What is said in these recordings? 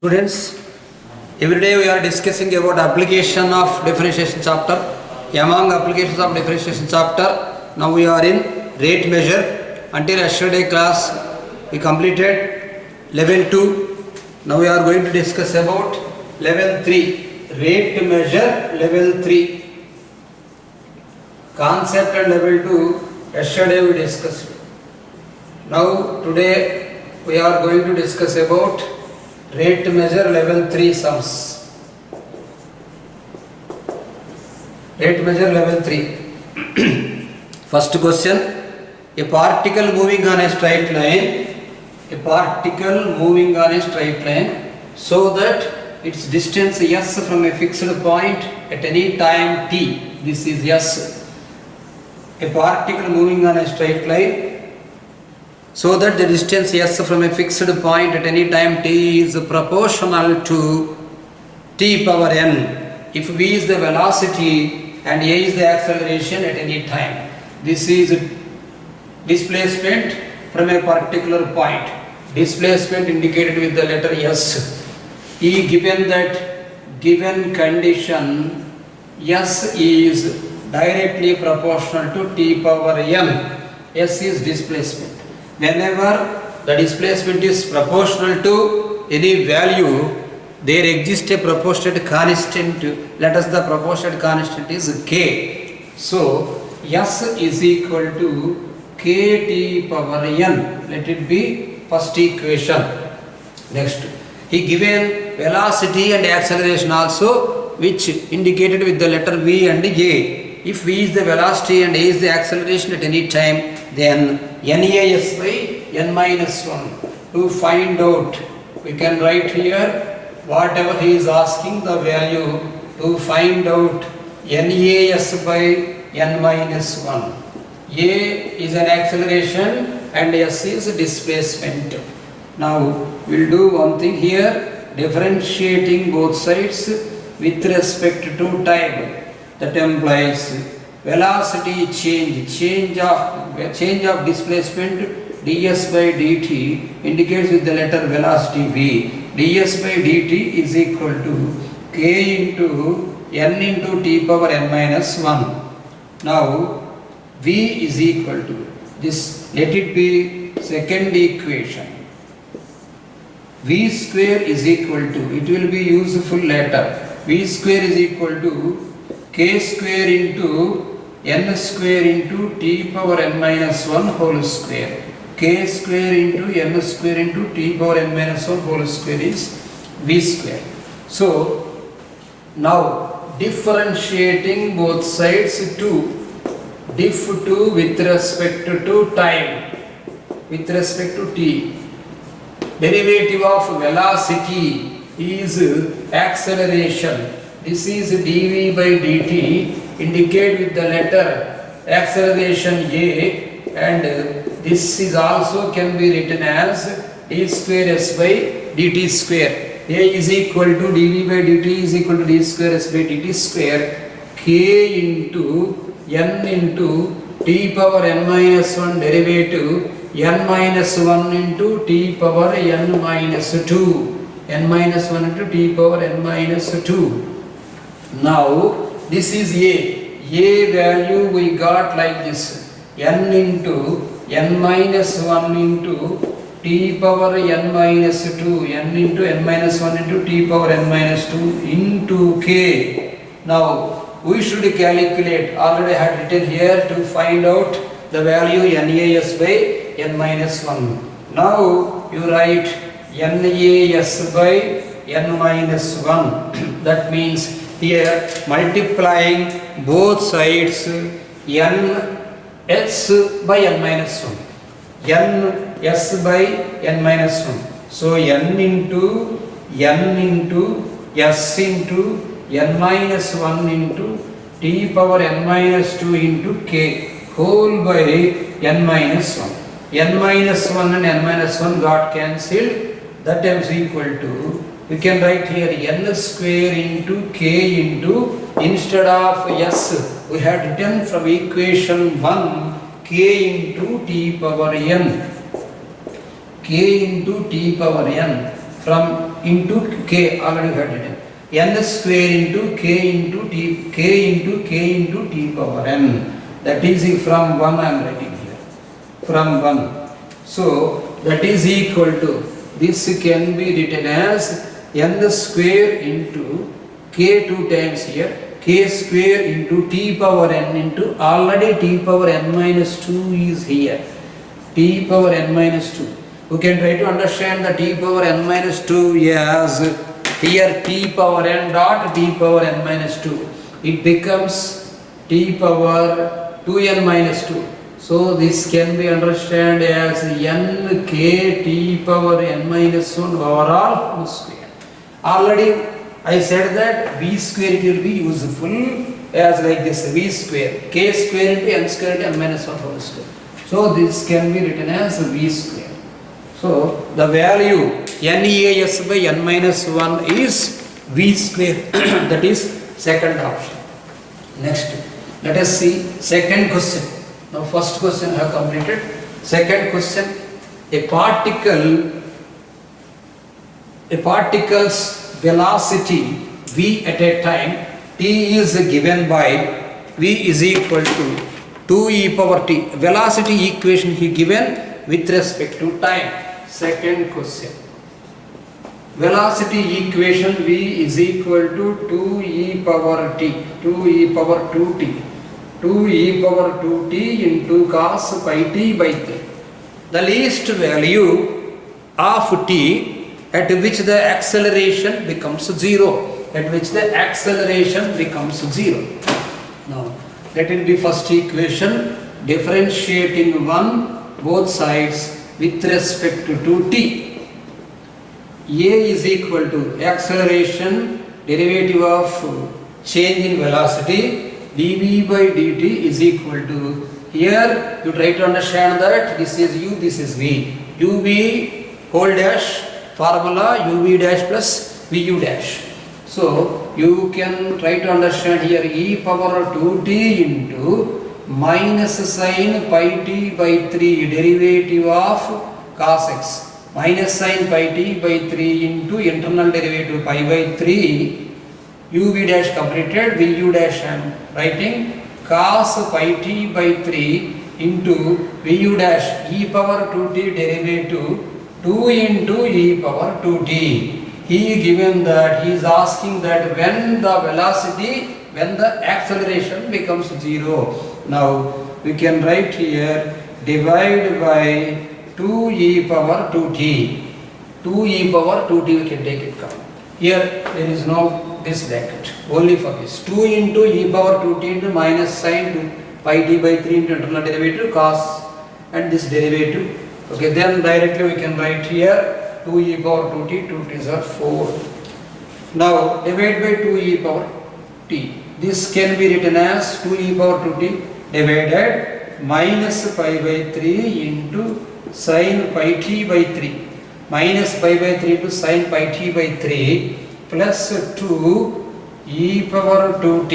Students, every day we are discussing about application of differentiation chapter. Among applications of differentiation chapter, now we are in rate measure. Until yesterday class, we completed level 2. Now we are going to discuss about level 3. Rate measure level 3. Concept and level 2, yesterday we discussed. Now today we are going to discuss about rate measure level 3 sums. Rate measure level 3. First question, a particle moving on a straight line, so that its distance s from a fixed point at any time t. This is s. A particle moving on a straight line, so that the distance s from a fixed point at any time t is proportional to t power n if v is the velocity and a is the acceleration at any time. This is displacement from a particular point. Displacement indicated with the letter s. Given that given condition s is directly proportional to t power n. S is displacement. Whenever the displacement is proportional to any value, there exists a proportionate constant. Let us the proportionate constant is k. So s is equal to kt power n. Let it be first equation. Next, he given velocity and acceleration also, which indicated with the letter v and a. If v is the velocity and a is the acceleration at any time, then NAS by n minus 1. To find out, we can write here whatever he is asking the value. To find out NAS by n minus 1. A is an acceleration and S is displacement. Now we will do one thing here, differentiating both sides with respect to time. That implies velocity change of displacement ds by dt indicates with the letter velocity v. ds by dt is equal to k into n into t power n minus 1. Now v is equal to this. Let it be second equation. V square is equal to, it will be useful later. V square is equal to k square into n square into t power n minus 1 whole square. K square into n square into t power n minus 1 whole square is v square. So now differentiating both sides to diff to with respect to time, with respect to t. Derivative of velocity is acceleration. This is dv by dt, indicate with the letter acceleration a, and this is also can be written as d square s by dt square. A is equal to dv by dt is equal to d square s by dt square, k into n into t power n minus 1 derivative n minus 1 into t power n minus 2, n minus 1 into t power n minus 2. Now this is a value we got like this, n into n minus 1 into t power n minus 2, n into n minus 1 into t power n minus 2 into k. Now we should calculate, already I had written here to find out the value NAS by n minus 1. Now you write NAS by n minus 1. That means here multiplying both sides n s by n minus 1. N s by n minus 1. So n into s into n minus 1 into t power n minus 2 into k whole by n minus 1. N minus 1 and n minus 1 got cancelled. That is equal to, we can write here n square into k into, instead of s we had written from equation 1 k into t power n. K into t power n. from into k, already had written. N square into k into t, k into k into t power n. That is from 1 I am writing here. From 1. So that is equal to, this can be written as n square into k 2 times here, k square into t power n into, already t power n minus 2 is here. T power n minus 2. We can try to understand the t power n minus 2 as here t power n dot t power n minus 2. It becomes t power 2n minus 2. So this can be understood as n k t power n minus 1 overall whole square. Already I said that v square it will be useful as like this, v square, k square into n square into n minus 1 whole square. So this can be written as v square. So the value NEAS by n minus 1 is v square. That is second option. Next, let us see second question. Now first question I have completed. Second question, a particle's velocity v at a time t is given by v is equal to 2 e power t. Velocity equation he given with respect to time. Second question, velocity equation v is equal to 2 e power t, 2 e power 2t, 2 e power 2t into cos pi t by 3. The least value of t at which the acceleration becomes 0, at which the acceleration becomes 0. Now let it be first equation, differentiating both sides with respect to t. A is equal to acceleration derivative of change in velocity dv by dt is equal to, here you try to understand that this is u, this is v. uv whole dash formula uv dash plus vu dash. So you can try to understand here e power 2t into minus sin pi t by 3 derivative of cos x, minus sin pi t by 3 into internal derivative pi by 3 uv dash completed, vu dash I am writing cos pi t by 3 into vu dash e power 2t derivative 2 into e power 2t. He given that, he is asking that when the velocity, when the acceleration becomes 0. Now we can write here divide by 2 e power 2t. 2 e power 2t we can take it come. Here there is no this bracket, only for this. 2 into e power 2t into minus sin 2 pi t by 3 into internal derivative cos and this derivative. Okay, then directly we can write here 2 e power 2t, 2 t's are 4. Now divide by 2 e power t. This can be written as 2 e power 2t divided minus pi by 3 into sin pi t by 3, minus pi by 3 to sin pi t by 3 plus 2 e power 2t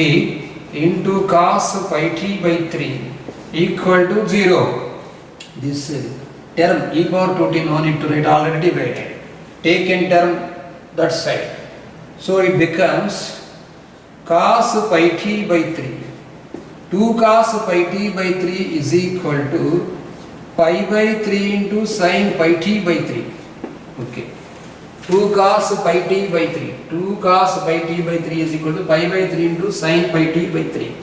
into cos pi t by 3 equal to 0. This term e power 2t no need to write, already divided. Taken term that side. So it becomes cos pi t by 3. 2 cos pi t by 3 is equal to pi by 3 into sin pi t by 3. Okay. 2 cos pi t by 3. 2 cos pi t by 3 is equal to pi by 3 into sin pi t by 3.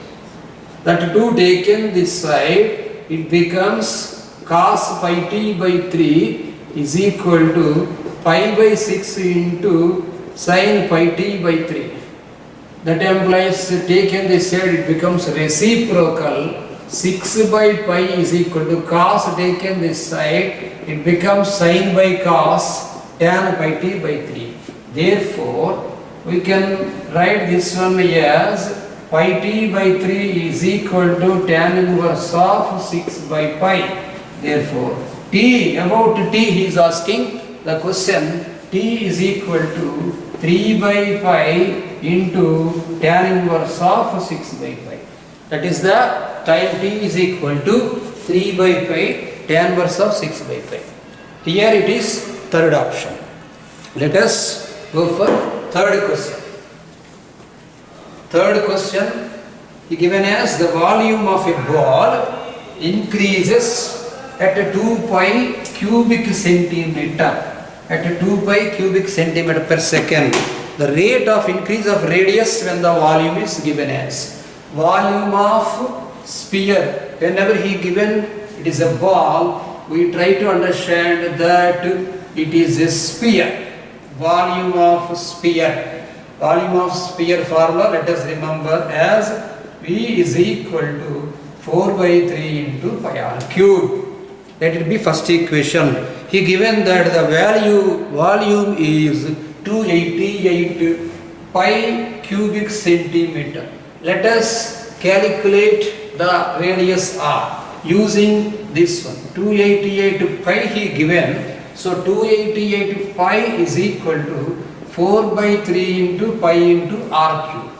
That 2 taken this side, it becomes cos pi t by 3 is equal to pi by 6 into sin pi t by 3. That implies taken this side, it becomes reciprocal. 6 by pi is equal to cos taken this side, it becomes sin by cos tan pi t by 3. Therefore, we can write this one as pi t by 3 is equal to tan inverse of 6 by pi. Therefore, t, about t he is asking the question, t is equal to 3 by pi into tan inverse of 6 by pi. That is the time t is equal to 3 by pi tan inverse of 6 by pi. Here it is third option. Let us go for third question. Third question, he given as the volume of a ball increases at 2 pi cubic centimeter. At 2 pi cubic centimeter per second. The rate of increase of radius when the volume is given as volume of sphere. Whenever he given it is a ball, we try to understand that it is a sphere. Volume of sphere. Volume of sphere formula, let us remember as V is equal to 4 by 3 into pi r cube. Let it be first equation. He given that the volume is 288 pi cubic centimeter. Let us calculate the radius r using this one. 288 pi he given. So 288 pi is equal to 4 by 3 into pi into r cube.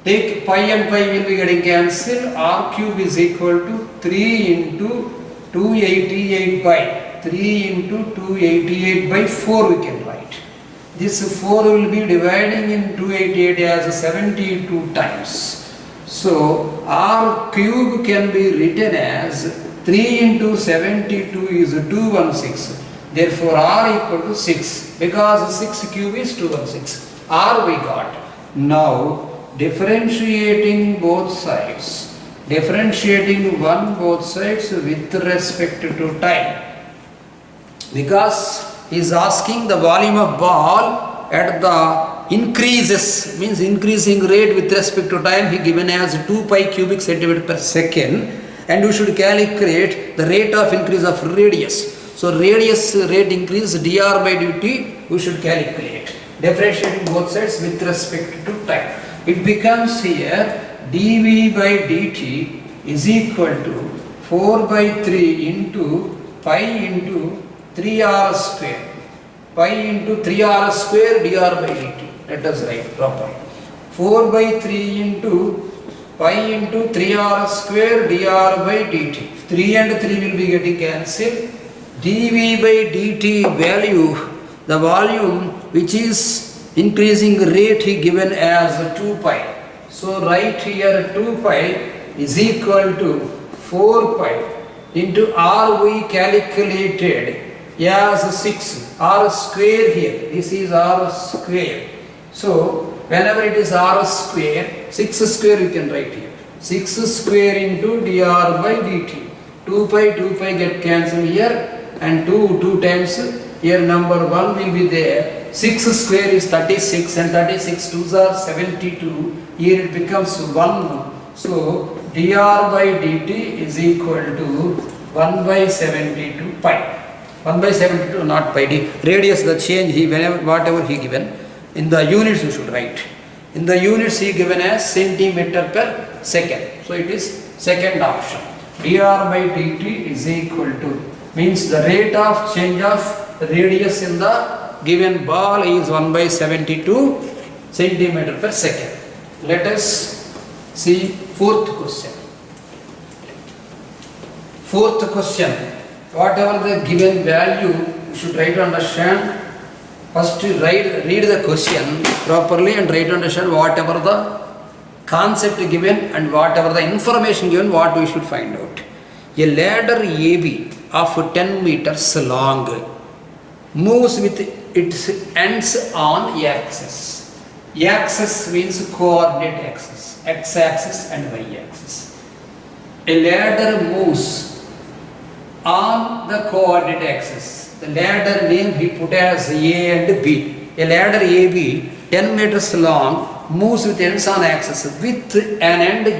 Take pi and pi will be getting cancelled. R cube is equal to 3 into 288 by 3 into 288 by 4 we can write. This 4 will be dividing in 288 as 72 times. So R cube can be written as 3 into 72 is 216. Therefore R equal to 6 because 6 cube is 216. R we got. Now differentiating both sides. Differentiating both sides with respect to time. Because he is asking the volume of ball at the increases, means increasing rate with respect to time, he given as 2 pi cubic centimeter per second, and we should calculate the rate of increase of radius. So radius rate increase dr by dt we should calculate. Differentiating both sides with respect to time. It becomes here dv by dt is equal to 4 by 3 into pi into 3r square. Pi into 3r square dr by dt. Let us write properly. 4 by 3 into pi into 3r square dr by dt. 3 and 3 will be getting cancelled. dv by dt value, the volume which is increasing rate he given as 2 pi. So write here 2 pi is equal to 4 pi into r we calculated as 6 r square here. This is r square. So whenever it is r square, 6 square you can write here. 6 square into dr by dt. 2 pi get cancelled here and 2 times here number 1 will be there. 6 square is 36 and 36 2s are 72. Here it becomes 1. So dr by dt is equal to 1 by 72 pi. 1 by 72 not pi d. Radius the change he whenever whatever he given. In the units you should write. In the units he given as centimeter per second. So it is second option. dr by dt is equal to, means the rate of change of radius in the given ball is 1 by 72 centimeter per second. Let us see fourth question. Fourth question. Whatever the given value, you should try to understand. First read the question properly and try to understand whatever the concept given and whatever the information given, what we should find out. A ladder AB of 10 meters long moves with its ends on axis. Axis means coordinate axis, x-axis and y-axis. A ladder moves on the coordinate axis. The ladder name he put as A and B. A ladder AB 10 meters long moves with ends on axis with an end A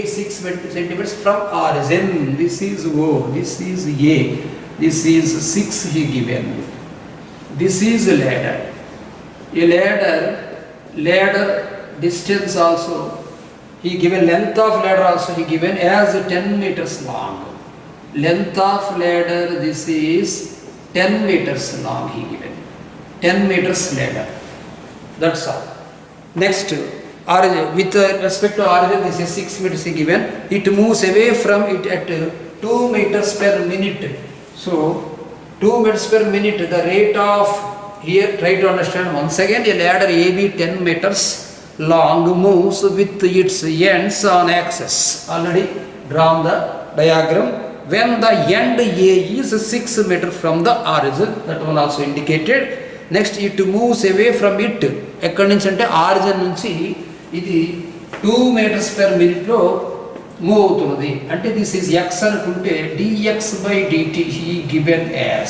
is 6 centimeters from origin. This is O, this is A, this is 6 he given. This is a ladder. A ladder distance also he given, length of ladder also he given as 10 meters long. Length of ladder, this is 10 meters long he given. 10 meters ladder. That's all. Next, origin. With respect to origin, this is 6 meters he given. It moves away from it at 2 meters per minute. So 2 meters per minute, the rate of here try to understand once again. A ladder AB 10 meters long moves with its ends on axis. Already drawn the diagram. When the end A is 6 meters from the origin, that one also indicated. Next it moves away from it. ఎక్కడి నుంచి అంటే origin నుంచి ఇది 2 meters per minute లో move అవుతున్నది. అంటే this is X అనుకుంటే dx by dt he given as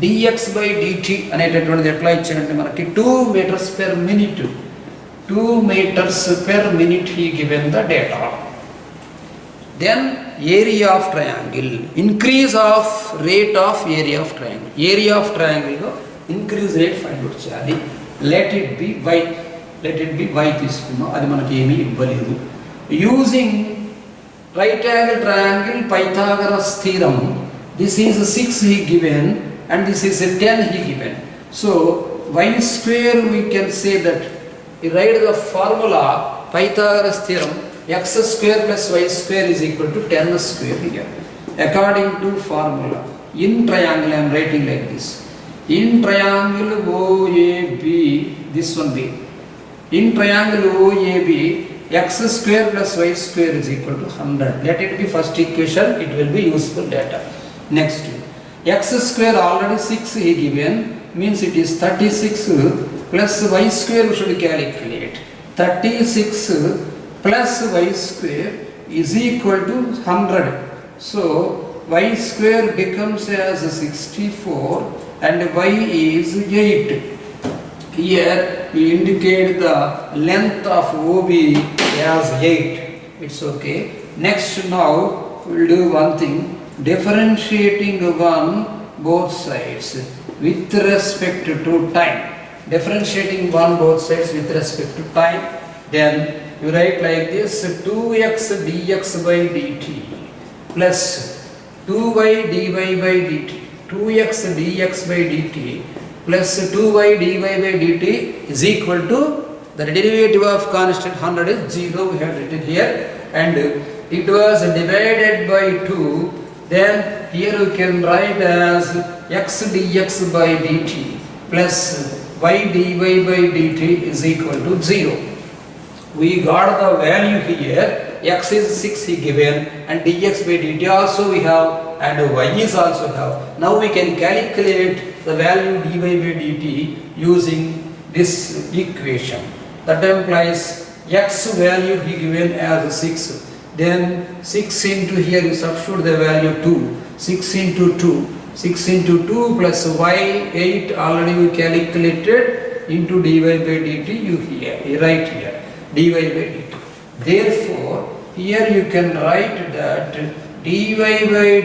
dx by dt అనేటటువంటిది ఎట్లా ఇచ్చాడంటే మనకి 2 meters per minute. 2 meters per minute he given the data. Then area of triangle, increase of rate of area of triangle. Area of triangle లో increase rate find out చేయాలి. Let it be y తీసుకున్నాం, అది మనకి ఏమీ ఇవ్వలేదు. Using right angle triangle Pythagoras theorem, this is 6 he given and this is 10 he given. So y square we can say that we write the formula Pythagoras theorem, x square plus y square is equal to 10 square here. According to formula in triangle I am writing like this. In triangle OAB, this one B. In triangle OAB, x square plus y square is equal to 100. Let it be first equation, it will be useful data. Next, x square already 6 he given, means it is 36 plus y square we should calculate. 36 plus y square is equal to 100. So y square becomes as 64 and y is 8. Here we indicate the length of OB as 8. It's okay. Next, now we will do one thing, differentiating one both sides with respect to time. Differentiating one both sides with respect to time. Then you write like this, 2x dx by dt plus 2y dy by dt. 2x dx by dt plus 2y dy by dt is equal to the derivative of constant 100 is 0, we have written here, and it was divided by 2. Then here we can write as x dx by dt plus y dy by dt is equal to 0. We got the value here, x is 6 he given and dx by dt also we have and y is also have. Now we can calculate the value dy by dt using this equation. That implies x value he given as 6. Then 6 into here you substitute the value 2. 6 into 2. 6 into 2 plus y 8 already we calculated into dy by dt you write here dy by dt. Therefore here you can write that dy by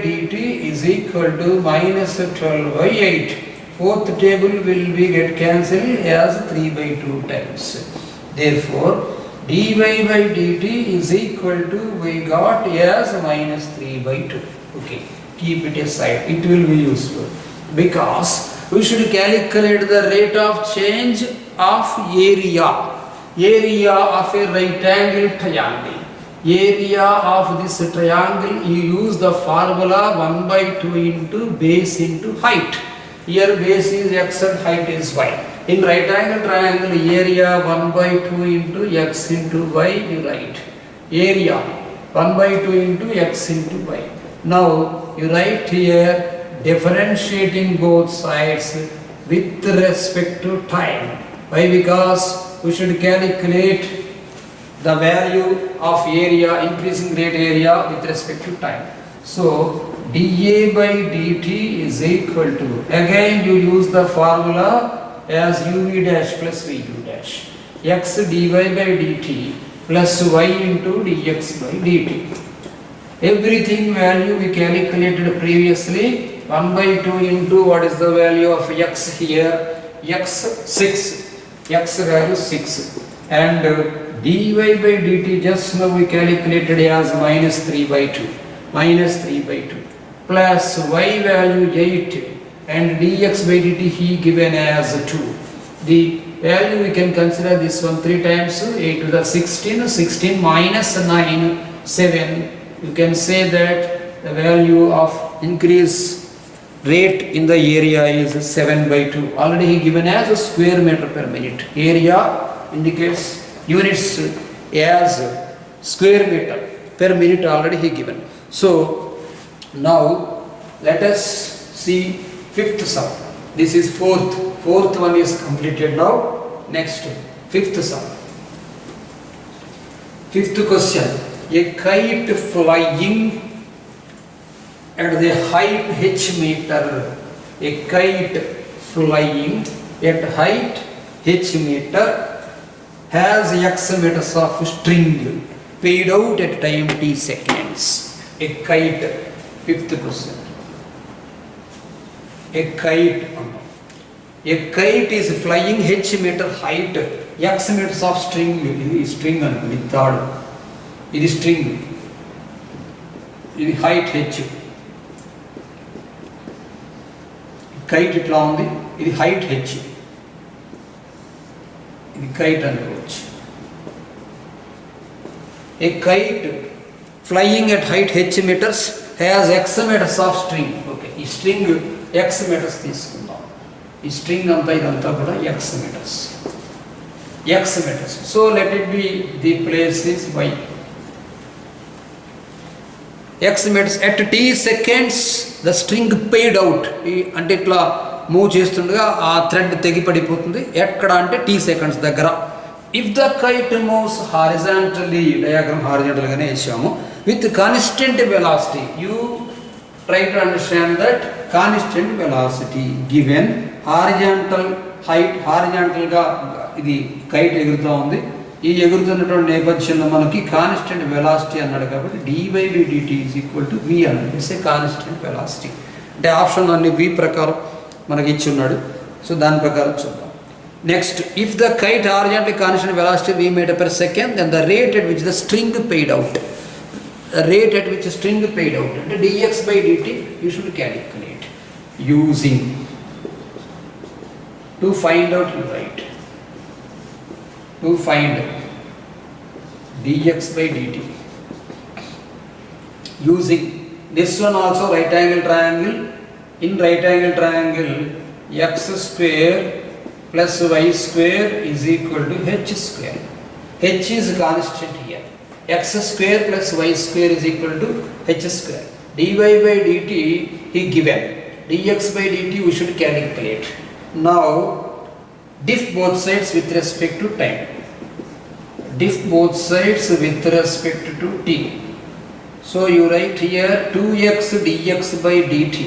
dt is equal to minus 12 by 8. Fourth table will be get cancelled as 3 by 2 times. Therefore dy by dt is equal to we got as minus 3 by 2. Okay, keep it aside, it will be useful because we should calculate the rate of change of area of a right angle triangle. Area of this triangle, you use the formula 1 by 2 into base into height. Here base is x and height is y. In right angle triangle, area 1 by 2 into x into y you write. Area 1 by 2 into x into y. Now you write here differentiating both sides with respect to time. Why? Because we should calculate the value of area, increasing rate area with respect to time. So dA by dt is equal to, again you use the formula as uv dash plus vu dash, x dy by dt plus y into dx by dt. Everything value we calculated previously. 1 by 2 into what is the value of x here, x 6, x value 6, and dy by dt just now we calculated as minus 3 by 2, plus y value 8 and dx by dt he given as 2. The value we can consider this one 3 times 8 to the 16, 16 minus 9, 7. You can say that the value of increase rate in the area is 7/2. Already he given as a square meter per minute. Area indicates units as square meter per minute, already he given. So now let us see fifth sum. This is fourth one is completed now. Next, fifth sum. Fifth question: a kite flying at the height h meter. A kite flying at height h meter has x meters of string paid out at time t seconds. A kite, fifth question. A kite is flying h meter height, x meters of string. This string and third. This string. This height h. Kite itla undi. This height h. This kite అనుకోవచ్చు. A kite flying at height h meters has x meters of string. Okay, ఈ string x meters తీసుకుందాం. ఈ string అంతా ఇదంతా కూడా x meters. So let it be, the place is y. X meters at t seconds the string paid out. అంటే ఇట్లా move చేస్తుండగా ఆ థ్రెడ్ తెగి పడిపోతుంది. ఎక్కడ అంటే t seconds దగ్గర. If the kite moves horizontally, diagram horizontal గానే వేసాము, with constant velocity, you try to understand that constant velocity given horizontal height, horizontal గా ఇది కైట్ ఎగురుతూ ఉంది. ఈ ఎగురుతున్నటువంటి నేపథ్యంలో మనకి కాన్స్టెంట్ వెలాసిటీ అన్నాడు కాబట్టి dy/dt is equal to v అన్నది. It's a constant velocity. అంటే ఆప్షన్ అన్ని v ప్రకారం మనకి ఇచ్చి ఉన్నాడు. సో దాని ప్రకారం చూద్దాం. Next, if the kite horizontal constant velocity v meter per second, then the rate at which the string paid out, అంటే dx/dt you should calculate using to find out, right, to find dx/dt using this one also right angle triangle. In right angle triangle, x square plus y square is equal to h square. H is constant here. X square plus y square is equal to h square. dy/dt he given. dx/dt we should calculate. Now diff both sides with respect to time. Diff both sides with respect to t. So you write here 2x dx/dt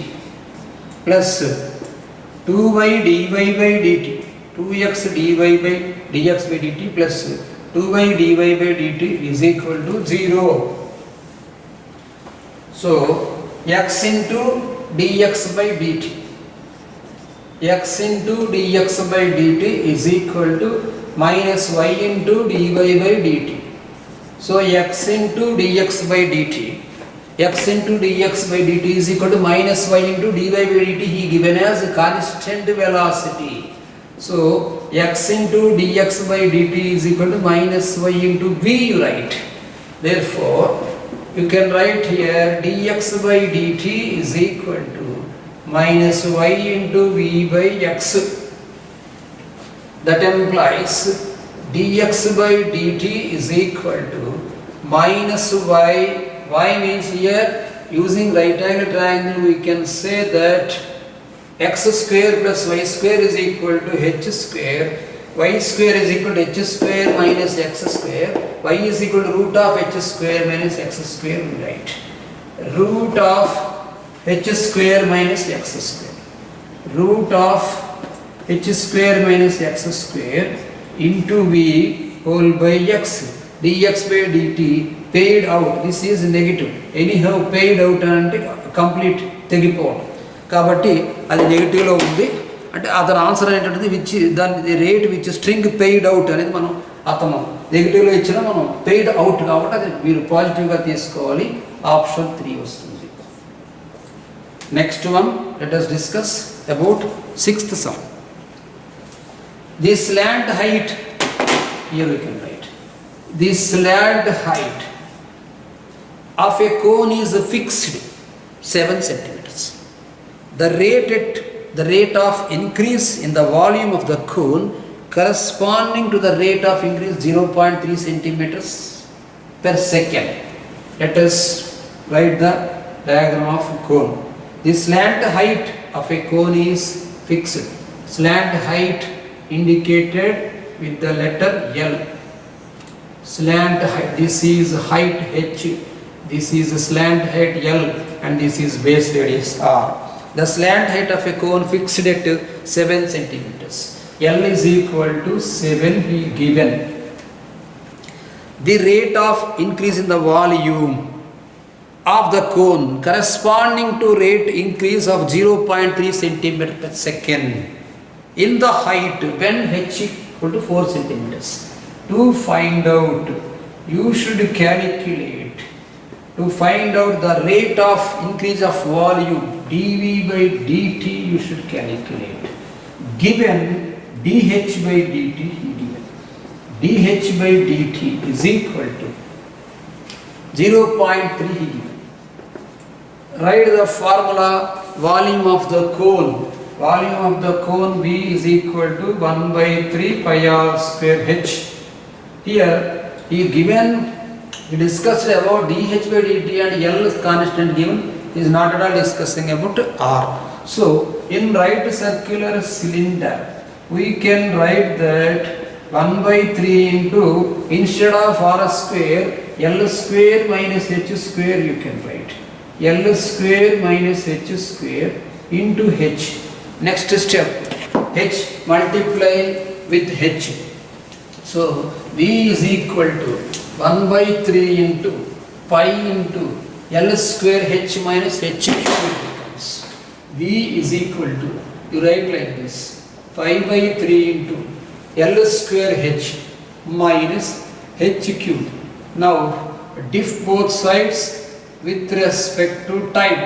plus 2y dy/dt. 2x dx/dt plus 2y dy/dt is equal to 0. So x into dx/dt. X into dx/dt is equal to minus y into dy/dt. So x into dx/dt is equal to minus y into dy/dt. He given as a constant velocity. So x into dx/dt is equal to minus y into v, you write. Therefore you can write here dx/dt is equal to minus y into v by x. That implies dx/dt is equal to minus y. Y means here, using right angle triangle, we can say that x square plus y square is equal to h square. Y square is equal to h square minus x square. Y is equal to root of h square minus x square, right? Root of h square minus x square. Root of h square minus x square into v whole by x. dx/dt paid out. This is negative. Anyhow paid out అంటే complete తెగిపోవడం కాబట్టి అది నెగిటివ్లో ఉంది. అంటే అతని answer ఏంటంటే which దాని rate which string paid out అనేది మనం అతను నెగిటివ్లో ఇచ్చినా మనం పెయిడ్ అవుట్ కాబట్టి అది మీరు పాజిటివ్గా తీసుకోవాలి. ఆప్షన్ 3 వస్తుంది. Next one, let us discuss about sixth sum. The slant height, here we can write, the slant height of a cone is fixed 7 centimeters. the rate of increase in the volume of the cone corresponding to the rate of increase 0.3 centimeters per second. Let us write the diagram of cone. The slant height of a cone is fixed. Slant height indicated with the letter L. Slant height, this is height H, this is slant height L, and this is base radius R. The slant height of a cone fixed at 7 centimeters. L is equal to 7 he given. The rate of increase in the volume of the cone corresponding to rate increase of 0.3 centimeter per second in the height when H equal to 4 centimeters. To find out, you should calculate, to find out the rate of increase of volume dV by dt, you should calculate. Given dH by dt, dH by dt is equal to 0.3 he given. Write the formula volume of the cone. Volume of the cone V is equal to 1 by 3 pi r square H. Here he given, he discussed about dH by dt and L is constant given, he is not at all discussing about R. So in right circular cylinder we can write that 1 by 3 into, instead of R square, L square minus H square you can write. L square minus H square into H. Next step, H multiply with H. So V is equal to 1 by 3 into pi into L square H minus H cube becomes. V is equal to, you write like this, pi by 3 into L square H minus H cube. Now diff both sides with respect to time,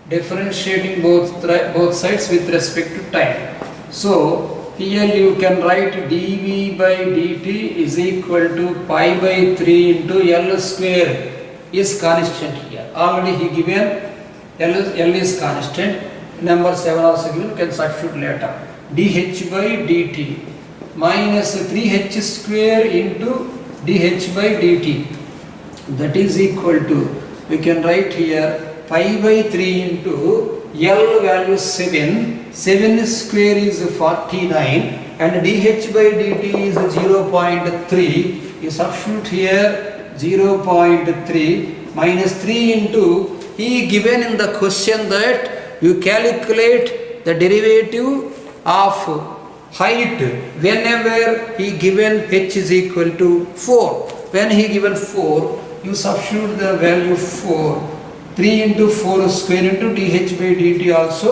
differentiating both sides with respect to time. So here you can write dV by dt is equal to pi by 3 into L square is constant here. Already he given L is constant, number 7 also given, you can substitute later. dH by dt minus 3H square into dH by dt, that is equal to, we can write here pi by 3 into L value 7, 7 square is 49 and dH by dt is 0.3, you substitute here 0.3 minus 3 into, he given in the question that you calculate the derivative of height whenever he given H is equal to 4. When he given 4, you substitute the value 4, 3 into 4 square into dH by dt also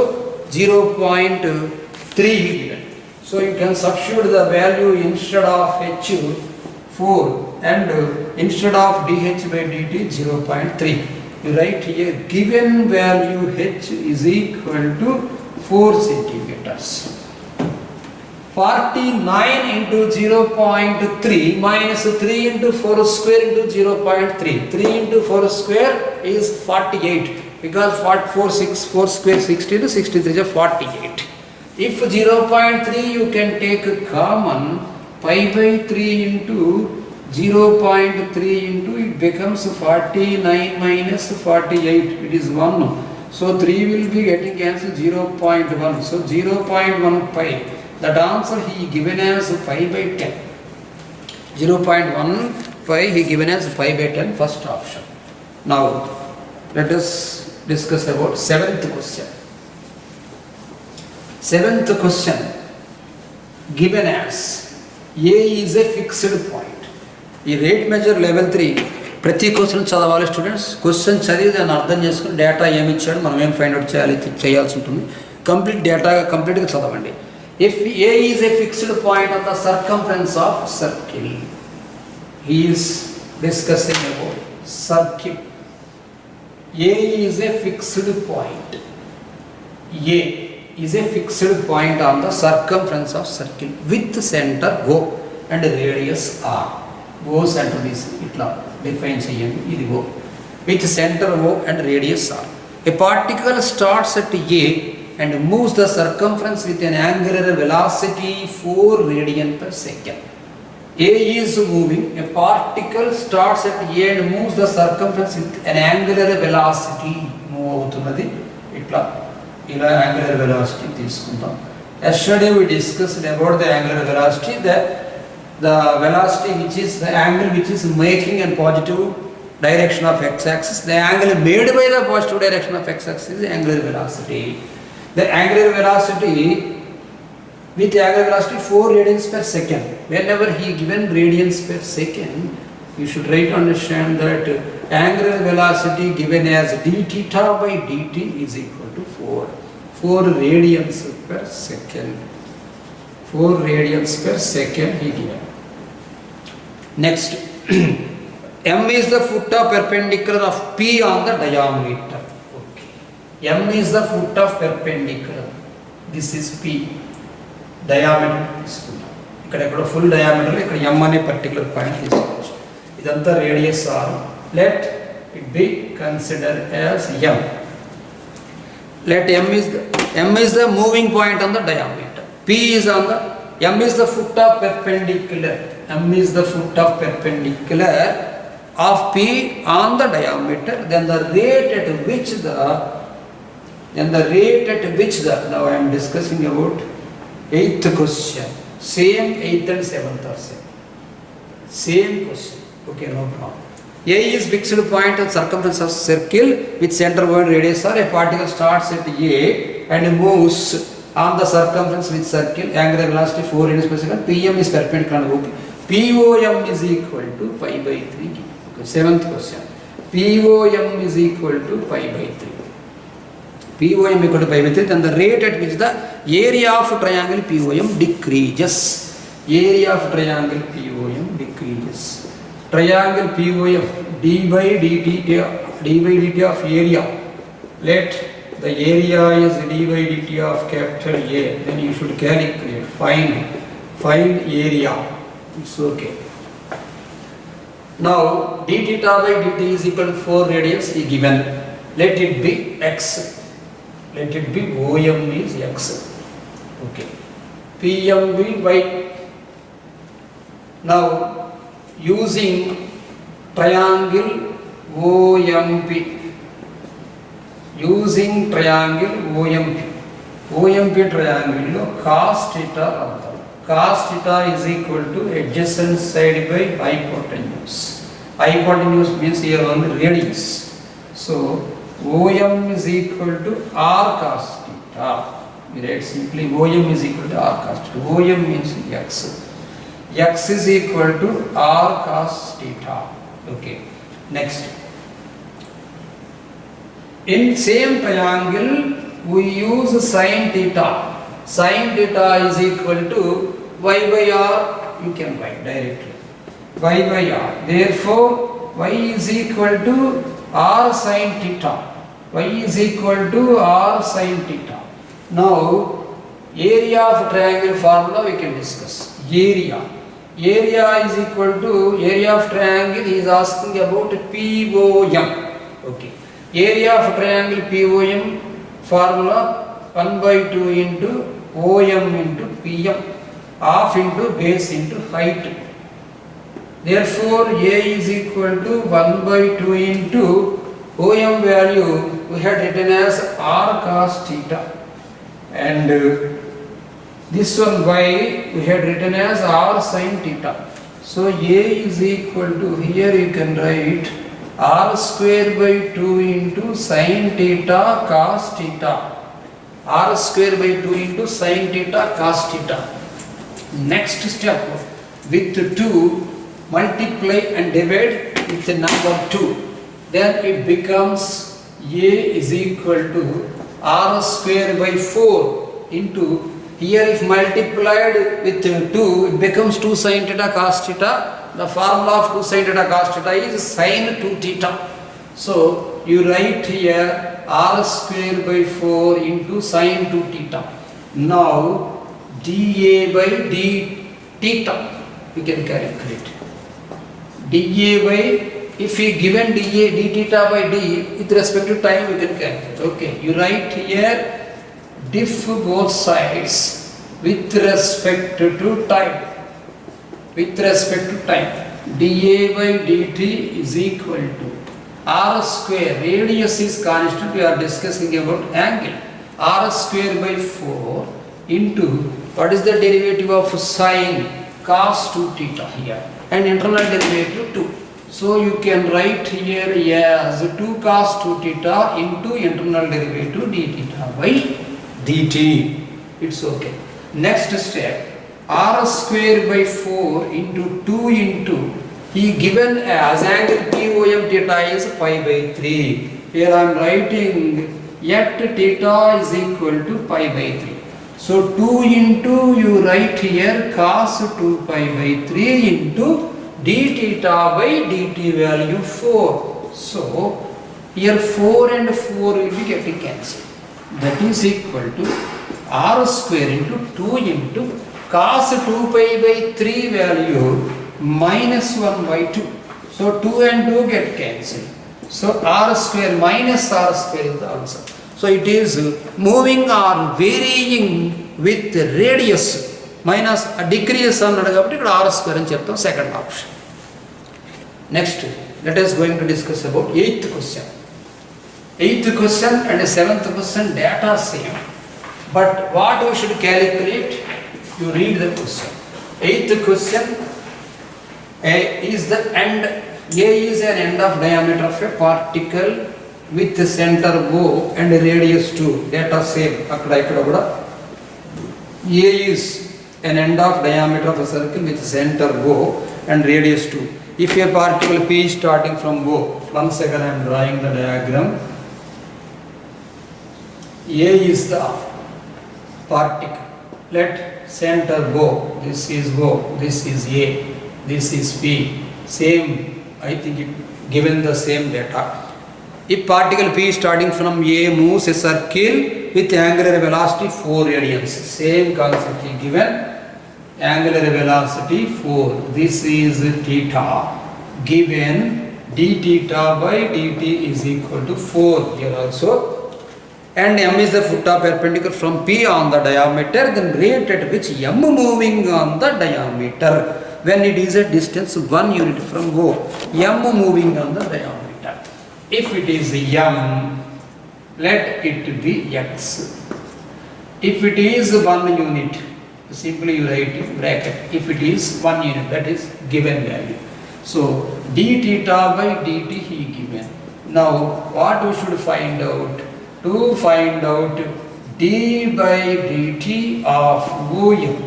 0.3 given. So you can substitute the value instead of H 4 and instead of dH by dt 0.3. You write here given value H is equal to 4 centimeters. 49 into 0.3 minus 3 into 4 square into 0.3. 3 into 4 square is 48 because 4 square 60 to 63 is 48. If 0.3 you can take a common, pi by 3 into 0.3 into, it becomes 49 minus 48, it is 1. So 3 will be getting cancelled 0.1. So 0.1 pi. That answer he given as pi by 10. 0.1 pi he given as pi by 10, first option. Now let us discuss about 7th question. 7th question given as A is a fixed point. ఈ rate measure level 3 ప్రతి question చదవాలి students. Question చదివి దాన్ని అర్థం చేసుకుని data ఏమి ఇచ్చాడు మనం ఏం ఫైండ్ అవుట్ చేయాల్సి ఉంటుంది. కంప్లీట్ డేటా కంప్లీట్గా చదవండి. If A is a fixed point on the circumference of circle, he is discussing about circle. A is a fixed point. A is a fixed point on the circumference of circle with center O and radius R. O center is itla define cheyandi, idi O with center O and radius R. A particle starts at A and moves the circumference with an angular velocity 4 radian per second. A is moving, a particle starts at A and moves the circumference with an angular velocity. Move avutunnadi itla ila angular velocity తీసుకుంటాం. Yesterday we discussed about the angular velocity, the velocity which is the angle which is making a positive direction of x-axis. The angle made by the positive direction of x-axis is angular velocity. The angular velocity with angular velocity 4 radians per second. Whenever he given radians per second, you should try to understand that angular velocity given as d theta by dt is equal to 4 radians per second. 4 radians per second he given. Next, m is the foot of perpendicular of p on the diameter. Okay. M is the foot of perpendicular. This is p. Diameter తీసుకుంటాం. ఇక్కడ full diameter ఇక్కడ m అనే particular point తీసుకోవచ్చు. ఇదంతా radius r. Let it be considered as m. Let m is the moving point on the diameter. P is on the m is the foot of perpendicular. M is the foot of perpendicular of P on the diameter. Then the rate at which now I am discussing about 8th question. Same 8th and 7th are same. Same question. Okay, no problem. A is fixed point of circumference of circle with center point radius or a particle starts at A and moves on the circumference with circle, angular velocity 4 radians per second. Pm is perpendicular. Okay. POM is equal to pi by 3. Okay, 7th question. POM is equal to pi by 3. POM equal to pi by 3, then the rate at which the area of triangle POM decreases. Area of triangle POM decreases. Triangle POM d by dt of area. Let the area is d by dt of capital A. Then you should calculate, find area. It's okay. Now d theta by dt is equal to 4 radians is given. Let it be x. Let it be OM is x. Okay. PM be y. Now using triangle OMP. Using triangle OMP. OMP triangle cos theta. Cos theta is equal to adjacent side by hypotenuse. Hypotenuse means here only radius. So OM is equal to r cos theta. We write simply OM is equal to r cos theta. OM means x. X is equal to r cos theta. Okay. Next. In same triangle we use sin theta. Sin theta is equal to y by r. You can write directly. Y by r. Therefore y is equal to r sin theta. Y is equal to r sin theta. Now area of triangle formula we can discuss. Area is equal to area of triangle. He is asking about POM. Okay. Area of triangle POM formula 1 by 2 into OM into PM, half into base into height. Therefore A is equal to 1 by 2 into OM value we had written as r cos theta, and this one y we had written as r sin theta. So A is equal to, here you can write r square by 2 into sin theta cos theta. R square by 2 into sin theta cos theta. Next step, with 2 multiply and divide with the number 2. Then it becomes A is equal to r square by 4 into, here if multiplied with 2 it becomes 2 sin theta cos theta. The formula of 2 sin theta cos theta is sin 2 theta. So you write here r square by 4 into sin 2 theta. Now dA by d theta we can calculate. dA by if we given dA d theta by d with respect to time, we can calculate. Okay, you write here diff both sides with respect to time. With respect to time, dA by dt is equal to r square. Radius is constant. We are discussing about angle. R square by 4 into what is the derivative of sine cos 2 theta here, and internal derivative 2. So you can write here as 2 cos 2 theta into internal derivative d theta by dt. It's okay. Next step, r square by 4 into 2 into, he given as angle POM theta is pi by 3. Here I am writing yet theta is equal to pi by 3. So 2 into, you write here cos 2 pi by 3 into d theta by dt value 4. So here 4 and 4 will be getting cancelled. That is equal to r square into 2 into cos 2 pi by 3 value minus 1 by 2. So 2 and 2 get cancelled. So r square minus r square is the answer. So it is moving or varying with radius minus decrease అన్నాడు కాబట్టి ఇక్కడ r square అని చెప్తాం, second option. Next let us going to discuss about 8th question. 8th question and 7th question data same, but what we should calculate, you read the question. 8th question, A is the end, A is an end of diameter of a particle with the center O and radius 2. Data same. akkada kuda A is an end of diameter of a circle with center O and radius 2. If a particle P is starting from O, once again I am drawing the diagram. A is the particle. Let center O. This is O. This is A. This is P. Same. I think it given the same data. If particle P starting from A moves a circle with angular velocity 4 radians. Same concept is given. Angular velocity 4. This is theta. Given d theta by dt is equal to 4 here also. And m is the foot of perpendicular from P on the diameter. Then rate at which m moving on the diameter when it is a distance 1 unit from O. M moving on the diameter. If it is m, let it be x. If it is 1 unit, simply you write in bracket. If it is 1 unit, that is given value. So d theta by dt he given. Now what we should find out? To find out d by dt of OM,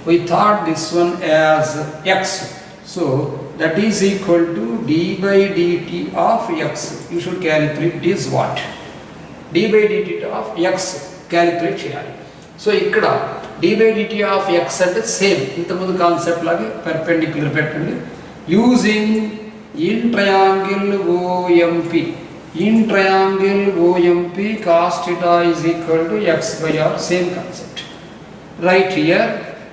we thought this one as x. So that is equal to d by dt of x. You should calculate this what? d by dt of x calculate cheyali. So ikkada d by dt of x ante same intamundu concept lage perpendicular pettandi using in triangle OMP. In triangle OMP cos theta is equal to x by r, same concept. Right here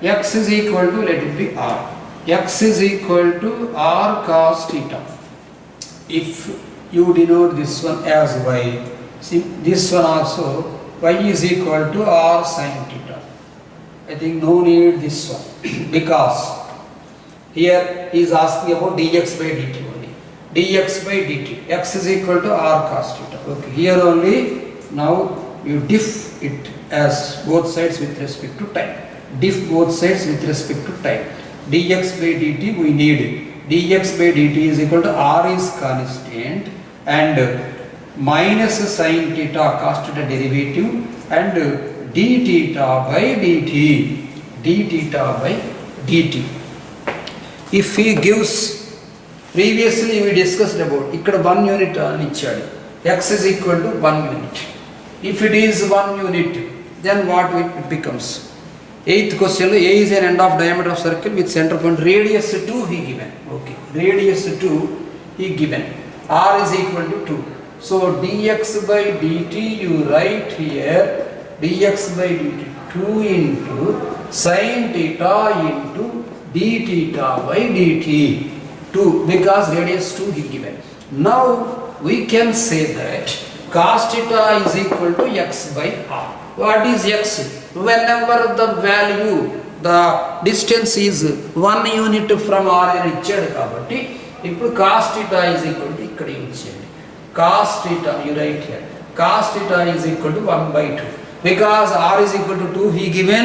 x is equal to, let it be r. X is equal to r cos theta. If you denote this one as y, see this one also y is equal to r sin theta. I think no need this one because here he is asking about dx by dt only. Dx by dt, x is equal to r cos theta. Okay, here only now you diff it as both sides with respect to time. Diff both sides with respect to time. Dx by dt we need it. Dx by dt is equal to r is constant and minus sin theta cos theta derivative and d theta by dt. D theta by dt. If he gives, previously we discussed about ikkada 1 unit ani ichchadu. X is equal to 1 unit. If it is 1 unit, then what it becomes? 8th question, A is an end of diameter of circle with center point radius 2 he given. Okay, radius 2 he given. R is equal to 2. So dx by dt you write here dx by dt 2 into sin theta into d theta by dt. 2 because radius 2 he given. Now we can say that cos theta is equal to x by r. What is x? Whenever the value, the distance is 1 unit from r ichadu kabatti ippudu cos theta is equal to ikkada use cheyandi. Cos theta, you write here, cos theta is equal to 1 by 2 because r is equal to 2 he given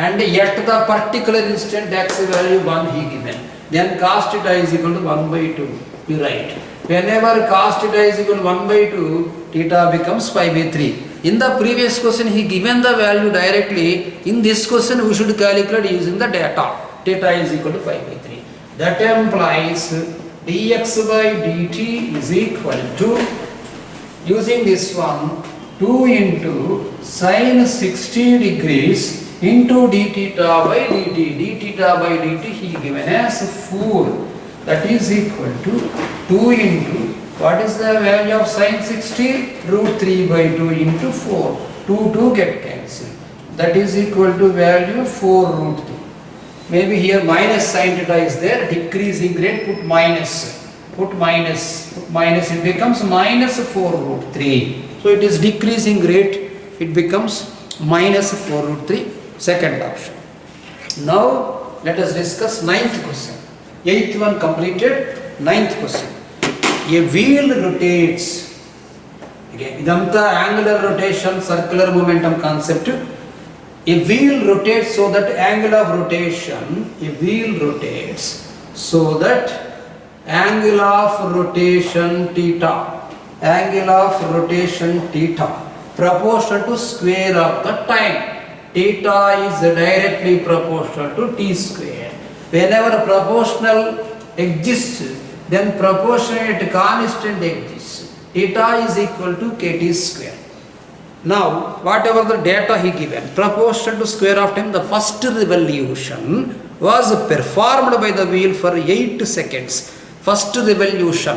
and yet the particular instant x value 1 he given. Then cos theta is equal to 1 by 2, you write. Whenever cos theta is equal to 1 by 2, theta becomes pi by 3. In the previous question he given the value directly. In this question we should calculate using the data. Theta is equal to pi by 3. That implies dx by dt is equal to, using this one, 2 into sine 60 degrees into d theta by dt. D theta by dt he given as 4. That is equal to 2 into, what is the value of sine 60? Root 3 by 2 into 4. 2 get cancelled. That is equal to value 4 root 3. Maybe here minus sin theta is there, decreasing rate, put minus, it becomes minus 4 root 3. So it is decreasing rate, it becomes minus 4 root 3, second option. Now let us discuss 9th question. 8th one completed, 9th question. A wheel rotates, again idantha angular rotation, circular momentum concept. A wheel rotates so that angle of rotation, a wheel rotates so that angle of rotation theta, proportional to square of the time. Theta is directly proportional to t square. Whenever proportional exists, then proportionate constant exists. Theta is equal to kt square. Now, whatever the data he given, proportional to square of time, the first revolution was performed by the wheel for 8 seconds. First revolution.